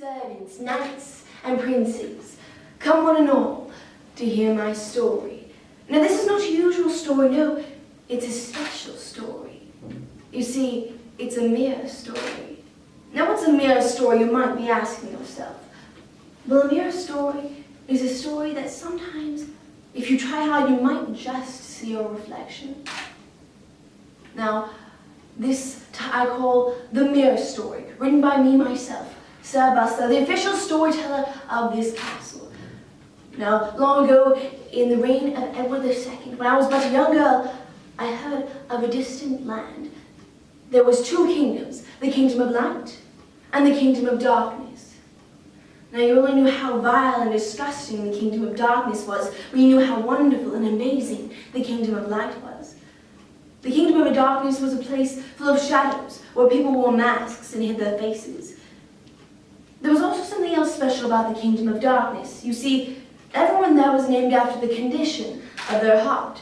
servants, knights, and princes, come one and all to hear my story. Now this is not a usual story, no, it's a special story. You see, it's a mirror story. Now what's a mirror story, you might be asking yourself? Well, a mirror story is a story that sometimes, if you try hard, you might just see your reflection. Now, this I call the mirror story, written by me myself, Sir Busler, the official storyteller of this castle. Now, long ago, in the reign of Edward II, when I was but a young girl, I heard of a distant land. There was two kingdoms, the kingdom of light and the kingdom of darkness. Now, you only knew how vile and disgusting the kingdom of darkness was, but you knew how wonderful and amazing the kingdom of light was. The kingdom of darkness was a place full of shadows, where people wore masks and hid their faces. There was also something else special about the kingdom of darkness. You see, everyone there was named after the condition of their heart.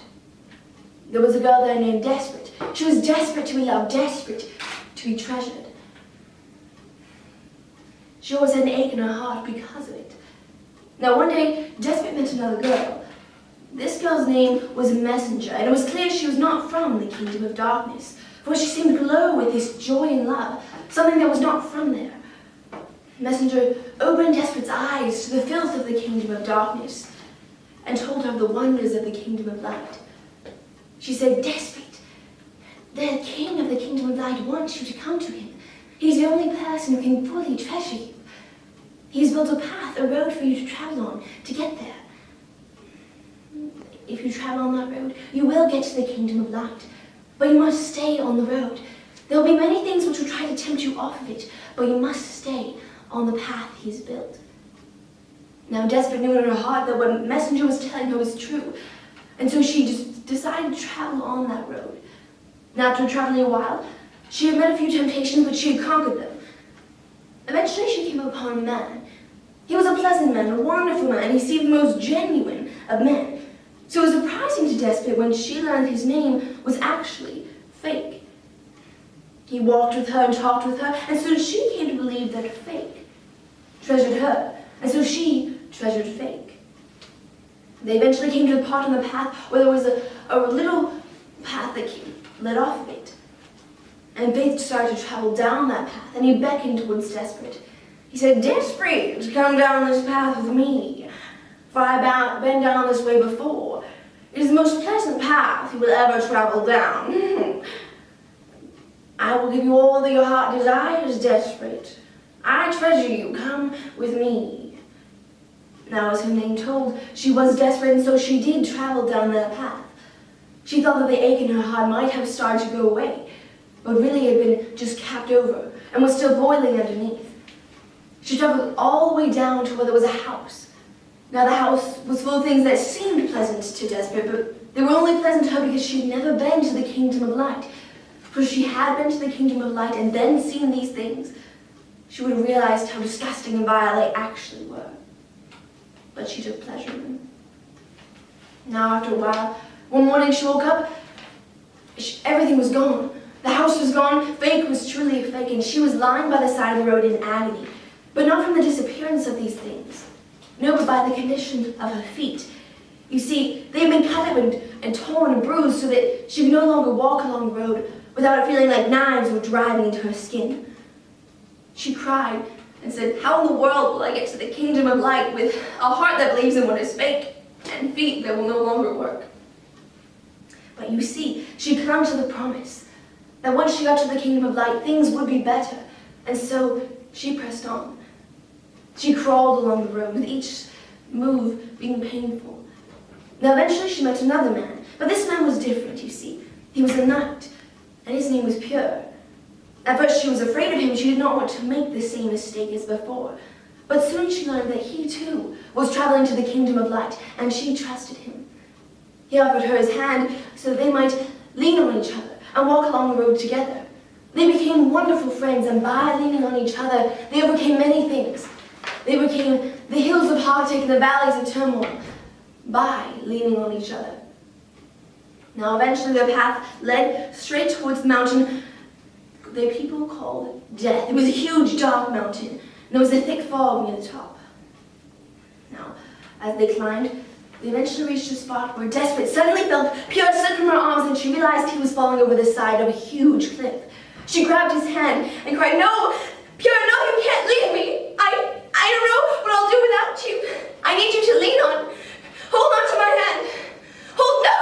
There was a girl there named Desperate. She was desperate to be loved, desperate to be treasured. She always had an ache in her heart because of it. Now one day, Desperate met another girl. This girl's name was Messenger, and it was clear she was not from the kingdom of darkness, for she seemed to glow with this joy and love, something that was not from there. Messenger opened Desperate's eyes to the filth of the kingdom of darkness and told her of the wonders of the kingdom of light. She said, "Desperate, the king of the kingdom of light wants you to come to him. He's the only person who can fully treasure you. He's built a path, a road for you to travel on to get there. If you travel on that road, you will get to the kingdom of light, but you must stay on the road. There will be many things which will try to tempt you off of it, but you must stay on the path he's built." Now, Desperate knew in her heart that what Messenger was telling her was true, and so she just decided to travel on that road. Now, after traveling a while, she had met a few temptations, but she had conquered them. Eventually, she came upon a man. He was a pleasant man, a wonderful man. He seemed the most genuine of men. So it was surprising to Desperate when she learned his name was actually Fake. He walked with her and talked with her, and so she came to believe that Fake treasured her, and so she treasured Fake. They eventually came to the part on the path where there was a little path that led off of it. And Fake started to travel down that path, and he beckoned towards Desperate. He said, "Desperate, come down this path with me. For I've been down this way before. It is the most pleasant path you will ever travel down. I will give you all that your heart desires, Desperate. I treasure you. Come with me." Now, as her name told, she was desperate, and so she did travel down that path. She thought that the ache in her heart might have started to go away, but really had been just capped over and was still boiling underneath. She traveled all the way down to where there was a house. Now, the house was full of things that seemed pleasant to Desperate, but they were only pleasant to her because she had never been to the kingdom of light. For if she had been to the kingdom of light and then seen these things, she would have realized how disgusting and vile they actually were. But she took pleasure in them. Now, after a while, one morning she woke up, everything was gone. The house was gone, Fake was truly a fake, and she was lying by the side of the road in agony. But not from the disappearance of these things. No, but by the condition of her feet. You see, they had been cut up and torn and bruised so that she could no longer walk along the road without it feeling like knives were driving into her skin. She cried and said, "How in the world will I get to the kingdom of light with a heart that believes in what is fake and feet that will no longer work?" But you see, she clung to the promise that once she got to the kingdom of light, things would be better, and so she pressed on. She crawled along the road, with each move being painful. Now eventually she met another man, but this man was different, you see. He was a knight, and his name was Pure. At first she was afraid of him. She did not want to make the same mistake as before. But soon she learned that he too was traveling to the kingdom of light, and she trusted him. He offered her his hand so that they might lean on each other and walk along the road together. They became wonderful friends, and by leaning on each other, they overcame many things. They overcame the hills of heartache and the valleys of turmoil by leaning on each other. Now eventually their path led straight towards the mountain the people called Death. It was a huge dark mountain. and there was a thick fog near the top. Now, as they climbed, they eventually reached a spot where Desperate suddenly felt Pierre slip from her arms and she realized he was falling over the side of a huge cliff. She grabbed his hand and cried, "No! Pierre, no, you can't leave me! I don't know what I'll do without you. I need you to lean on. Hold on to my hand. Hold, no!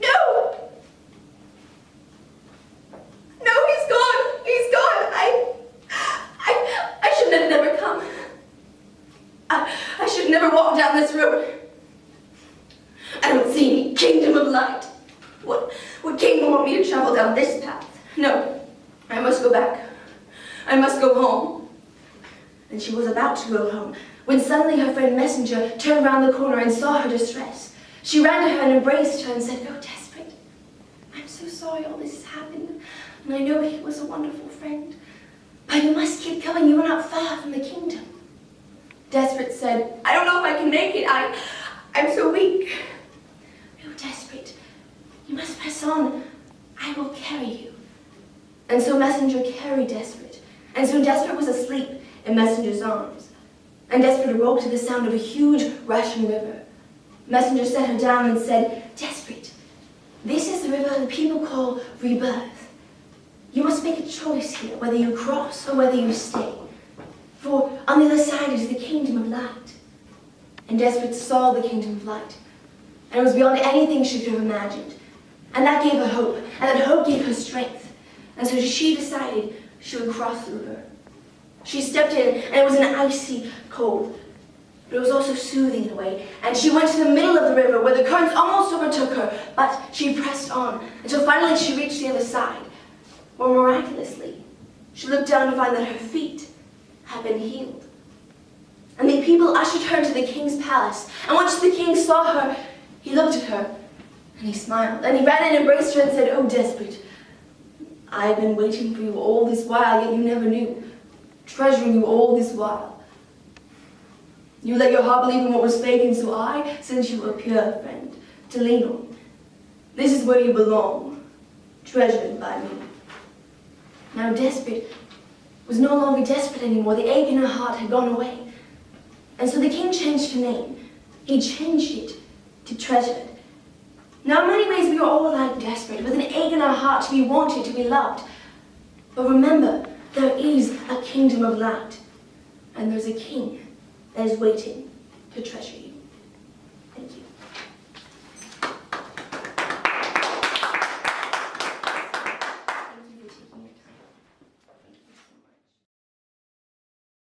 No! No, he's gone! He's gone! I should have never come. I should never walk down this road. I don't see any kingdom of light. What kingdom want me to travel down this path? No, I must go back. I must go home." And she was about to go home when suddenly her friend Messenger turned around the corner and saw her distress. She ran to her and embraced her and said, "Oh, Desperate, I'm so sorry all this has happened, and I know he was a wonderful friend, but you must keep going. You are not far from the kingdom." Desperate said, "I don't know if I can make it. I'm so weak." "Oh, Desperate, you must press on. I will carry you." And so Messenger carried Desperate, and soon Desperate was asleep in Messenger's arms. And Desperate awoke to the sound of a huge rushing river. Messenger set her down and said, "Desperate, this is the river the people call rebirth. You must make a choice here, whether you cross or whether you stay. For on the other side is the kingdom of light." And Desperate saw the kingdom of light, and it was beyond anything she could have imagined. And that gave her hope, and that hope gave her strength. And so she decided she would cross the river. She stepped in, and it was an icy cold, but it was also soothing in a way. And she went to the middle of the river where the currents almost overtook her, but she pressed on until finally she reached the other side, where miraculously she looked down to find that her feet had been healed. And the people ushered her to the king's palace, and once the king saw her, he looked at her, and he smiled, and he ran and embraced her and said, "Oh, Desperate, I've been waiting for you all this while, yet you never knew, treasuring you all this while. You let your heart believe in what was fake, and so I sent you a pure friend to lean on. This is where you belong, treasured by me." Now Desperate was no longer desperate anymore. The ache in her heart had gone away. And so the king changed her name. He changed it to Treasured. Now in many ways we are all like Desperate, with an ache in our heart to be wanted, to be loved. But remember, there is a kingdom of light, and there's a king that is waiting to treasure you.